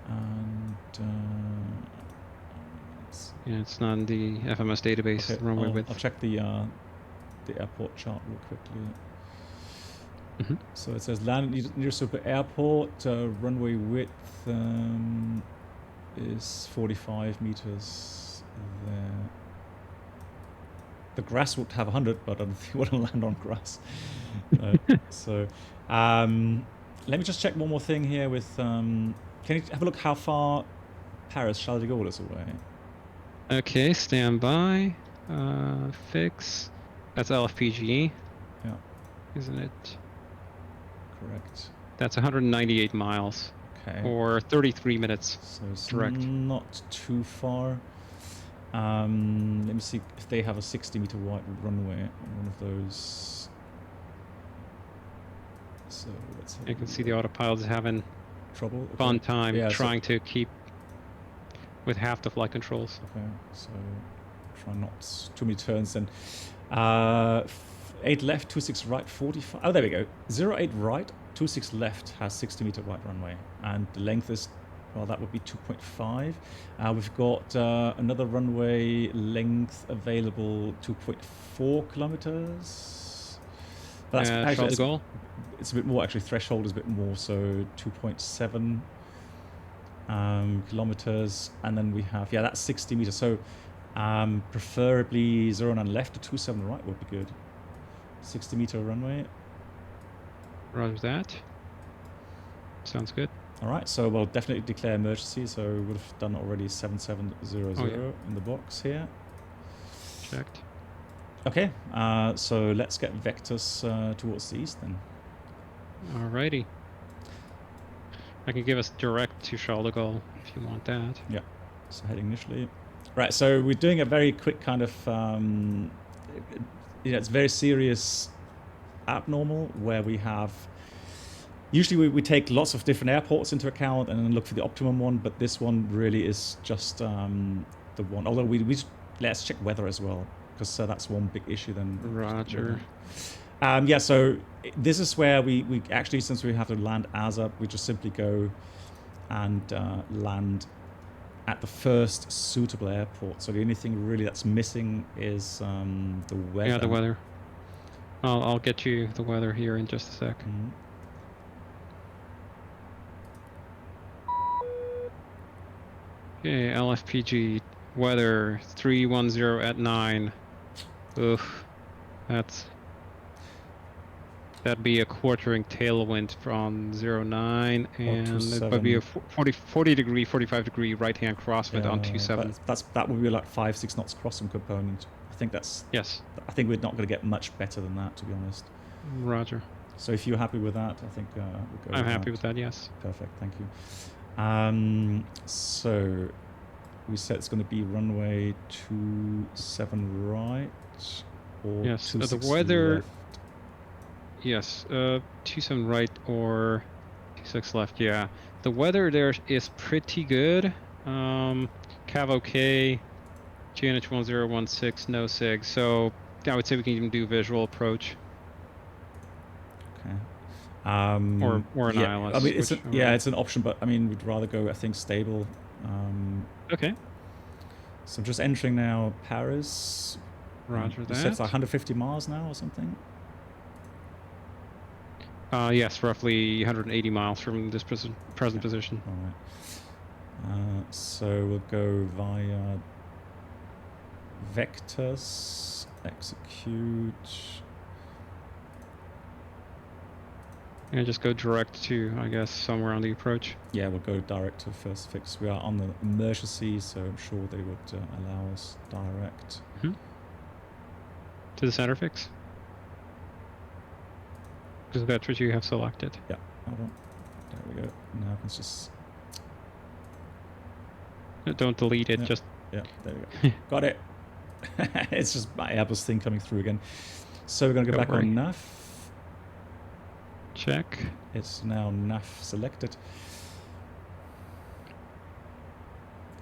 And yeah, it's not in the FMS database. Okay, runway width. I'll check the airport chart real quickly. So it says land near Super Airport. Runway width is 45 meters there. The grass would have 100, but I don't think you want to land on grass. So let me just check one more thing here with... can you have a look how far Paris Charles de Gaulle is away? Okay, stand by. Fix. That's LFPGE. Yeah. Isn't it? Correct. That's 198 miles. Okay. Or 33 minutes. So it's direct. Not too far. Let me see if they have a 60-meter wide runway on one of those. So let's have You can see the autopilots having fun time trying to keep with half the flight controls. Okay, so try not too many turns then. 8 left, 26 right, 45. Oh, there we go. 08 right, 26 left has 60-meter wide runway, and the length is, well, that would be 2.5. We've got another runway length available, 2.4 kilometers. But that's Charles de Gaulle? It's a bit more, actually. Threshold is a bit more, so 2.7 kilometers. And then we have, yeah, that's 60 meters. So preferably 09 left to 27 right would be good. 60-meter runway. Roger that. Sounds good. All right, so we'll definitely declare emergency. So we would have done already 7700 in the box here. Checked. Okay, so let's get vectors towards the east then. Alrighty. I can give us direct to Charles de Gaulle if you want that. Yeah, so heading initially. Right, so we're doing a very quick kind of, it's very serious abnormal where we have, usually we take lots of different airports into account and then look for the optimum one, but this one really is just the one. Although let's check weather as well, because that's one big issue then. Roger. Yeah, so this is where we actually, since we have to land ASAP, we just simply go and land at the first suitable airport. So the only thing really that's missing is the weather. Yeah, the weather. I'll get you the weather here in just a sec. Okay, LFPG weather 310 at 9. Oof, that'd be a quartering tailwind from 09, and it would be a 40 degree, 45 degree right hand crosswind on 27. That would be like 5-6 knots crosswind component. I think that's I think we're not going to get much better than that, to be honest. Roger. So if you're happy with that, I think we'll go. I'm happy with that. Yes. Perfect. Thank you. So we said it's going to be runway 27 right or Yes, the 26 weather. left. Yes, 27 right or 26 left. Yeah, the weather there is pretty good. Cav OK, GNH 1016, no sig. So I would say we can even do visual approach Okay. or an yeah, ILS. I mean, it's which, it's an option, but I mean, we'd rather go, I think, stable. Okay. So I'm just entering now Paris. Roger You said it's that. like 150 miles now or something? Yes, roughly 180 miles from this present position. All right. So we'll go via vectors, execute. And just go direct to, I guess, somewhere on the approach. Yeah, we'll go direct to first fix. We are on the emergency, so I'm sure they would allow us direct. To the center fix? Because that's what you have selected. Yeah, hold on. There we go. Now I can just... Don't delete it, just... Yeah, there we go. Got it. It's just my Airbus thing coming through again. So we're going to go back on NAV. Check. It's now NAV selected.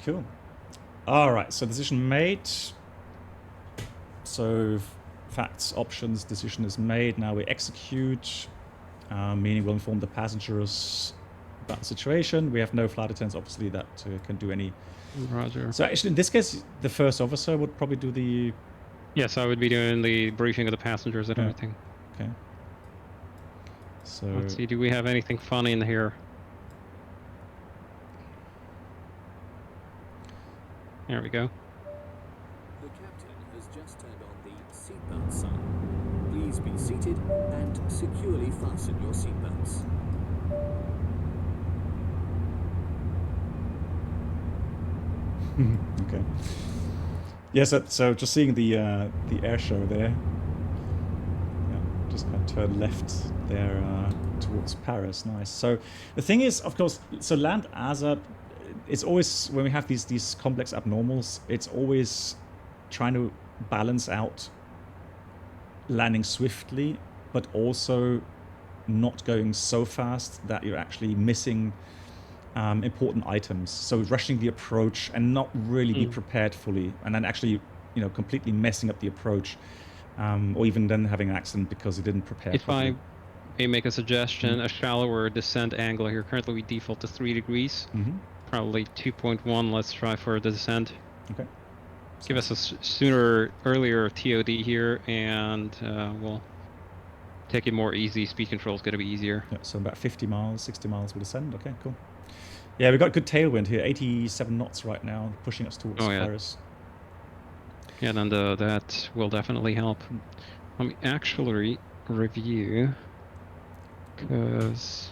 Cool. All right, so decision made. So facts, options, decision is made. Now we execute, meaning we'll inform the passengers about the situation. We have no flight attendants, obviously, that can do any. Roger. So actually, in this case, the first officer would probably do the... Yes, I would be doing the briefing of the passengers and everything. Okay. So let's see, do we have anything funny in here? There we go. The captain has just turned on the seatbelt sign. Please be seated and securely fasten your seatbelts. Okay. Yes, yeah, so just seeing the air show there. Yeah, just kind of turn left there towards Paris. Nice. So the thing is, of course, so land ASAP, it's always, when we have these complex abnormals, it's always trying to balance out landing swiftly, but also not going so fast that you're actually missing important items. So rushing the approach and not really be prepared fully, and then actually, completely messing up the approach, or even then having an accident because you didn't prepare. If properly. I may make a suggestion, a shallower descent angle here. Currently we default to 3 degrees. Probably 2.1. Let's try for the descent. Okay. Give us a earlier TOD here, and we'll take it more easy. Speed control is going to be easier. Yeah, so about 50 miles, 60 miles will descend. Okay, cool. Yeah, we've got good tailwind here, 87 knots right now, pushing us towards Paris. Yeah, then that will definitely help. Let me actually review, because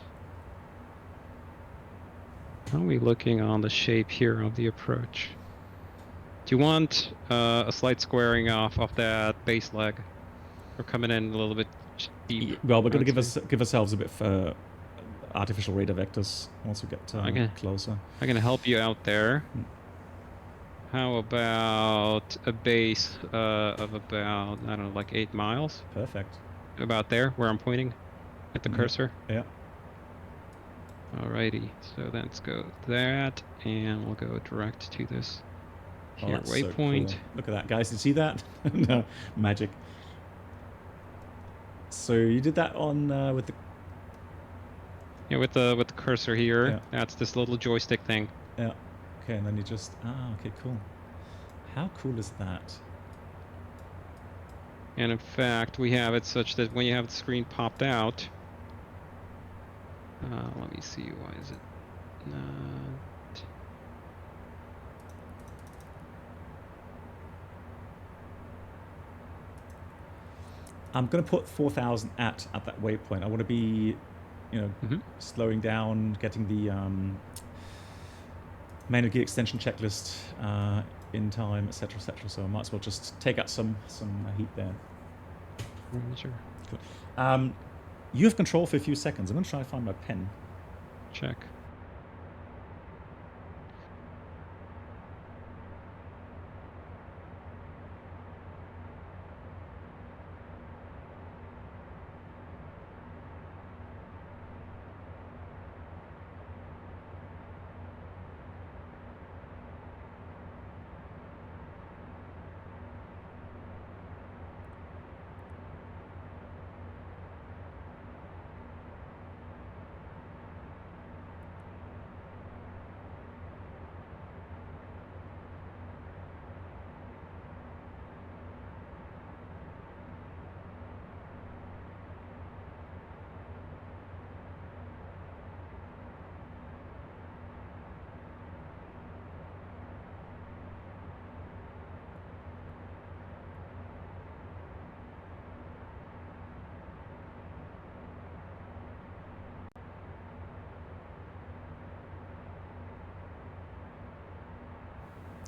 how are we looking on the shape here of the approach? Do you want a slight squaring off of that base leg? Or coming in a little bit deep? Well, we're going to give ourselves a bit of artificial radar vectors once we get closer. I'm going to help you out there. How about a base of about, I don't know, like 8 miles? Perfect. About there, where I'm pointing at the cursor? Yeah. Alrighty, so let's go that, and we'll go direct to this here waypoint. So cool. Look at that, guys. Did you see that? No, magic. So you did that on with the... Yeah, with the cursor here. Yeah. That's this little joystick thing. Yeah. Okay, and then you just... okay, cool. How cool is that? And in fact, we have it such that when you have the screen popped out... let me see, why is it not... I'm going to put 4,000 at that waypoint. I want to be, slowing down, getting the main gear extension checklist in time, etc., etc. So I might as well just take out some heat there. Sure. Cool. You have control for a few seconds. I'm going to try to find my pen. Check.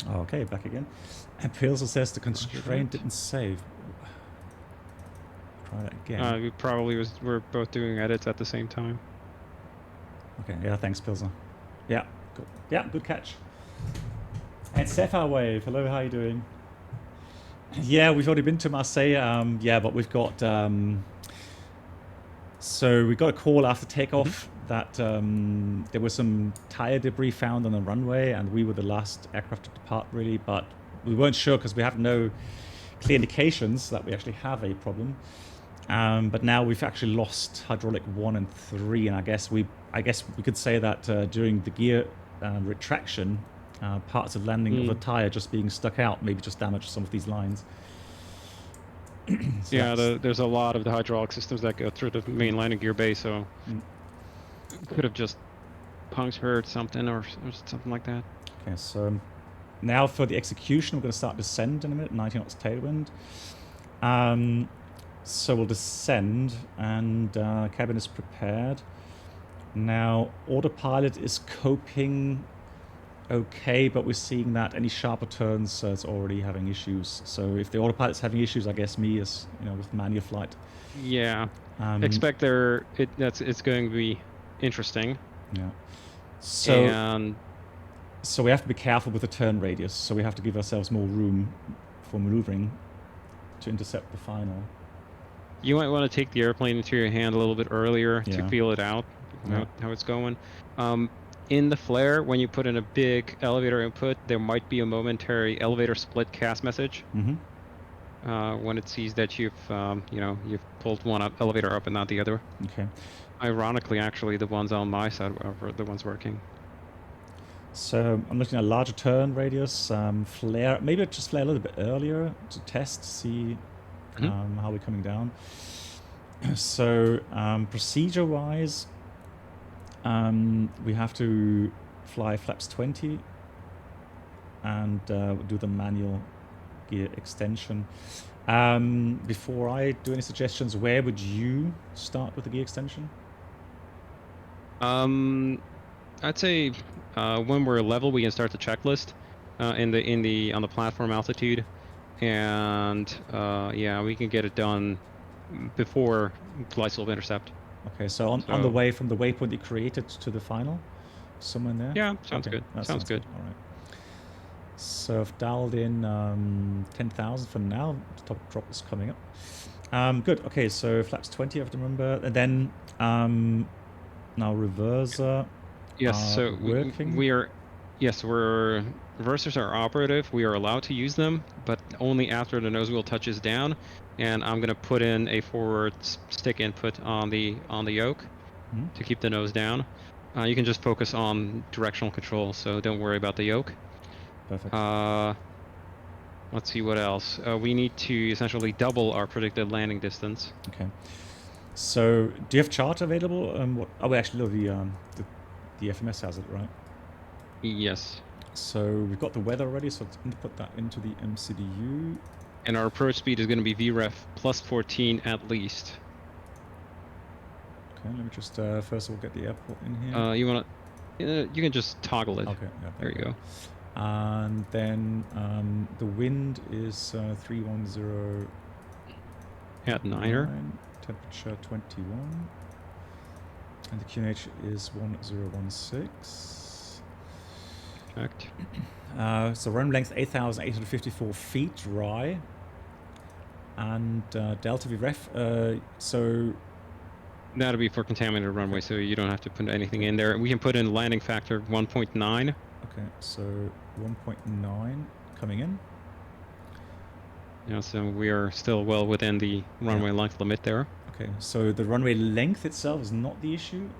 Oh, okay, back again. And Pilser says the constraint that. didn't save. Try that again. We probably we're both doing edits at the same time. Okay, yeah, thanks, Pilser. Yeah, cool. Yeah, good catch. And Sapphire Wave, hello, how you doing? Yeah, we've already been to Marseille. Yeah, but we've got so we got a call after takeoff that there was some tire debris found on the runway, and we were the last aircraft to depart, really. But we weren't sure because we have no clear indications that we actually have a problem. But now we've actually lost hydraulic 1 and 3, and I guess we could say that during the gear retraction, parts of landing of the tire just being stuck out maybe just damaged some of these lines. So yeah, there's a lot of the hydraulic systems that go through the main landing gear bay, so could have just punctured something or something like that. Okay, so now for the execution, we're going to start descend in a minute, 90 knots tailwind. So we'll descend, and cabin is prepared. Now, autopilot is coping okay, but we're seeing that any sharper turns, it's already having issues. So if the autopilot's having issues, I guess me is, with manual flight. Yeah. Expect it's going to be interesting. Yeah. So we have to be careful with the turn radius. So we have to give ourselves more room for maneuvering to intercept the final. You might want to take the airplane into your hand a little bit earlier to feel it out, how it's going. In the flare, when you put in a big elevator input, there might be a momentary elevator split cast message. When it sees that you've pulled one elevator up and not the other. Okay. Ironically, actually, the ones on my side are the ones working. So I'm looking at a larger turn radius, flare. Maybe I'd just flare a little bit earlier to test, see how we're coming down. So procedure-wise, we have to fly flaps 20 and do the manual gear extension. Before I do any suggestions, where would you start with the gear extension? I'd say when we're level, we can start the checklist on the platform altitude, and yeah, we can get it done before flight slope intercept. Okay, so on the way from the waypoint you created to the final, somewhere in there? Yeah, sounds good. Sounds good. All right. So I've dialed in 10,000 for now. The top drop is coming up. Good. Okay, so flaps 20, I have to remember. And then now reverser. Yes, so working. Reversers are operative. We are allowed to use them, but only after the nose wheel touches down. And I'm going to put in a forward stick input on the yoke to keep the nose down. You can just focus on directional control, so don't worry about the yoke. Perfect. Let's see what else. We need to essentially double our predicted landing distance. Okay. So do you have chart available? Actually, the FMS has it, right? Yes. So we've got the weather already, so let's input that into the MCDU. And our approach speed is going to be VREF plus 14 at least. Okay, let me just first of all get the airport in here. You can just toggle it. Okay, yeah, there you go. And then the wind is 310 at 9er. Temperature 21. And the QNH is 1016. Correct. So run length 8,854 feet dry. And delta VREF. So that'll be for contaminated runway, so you don't have to put anything in there. We can put in landing factor 1.9. Okay, so 1.9 coming in. Yeah, so we are still well within the runway length limit there. Okay, so the runway length itself is not the issue,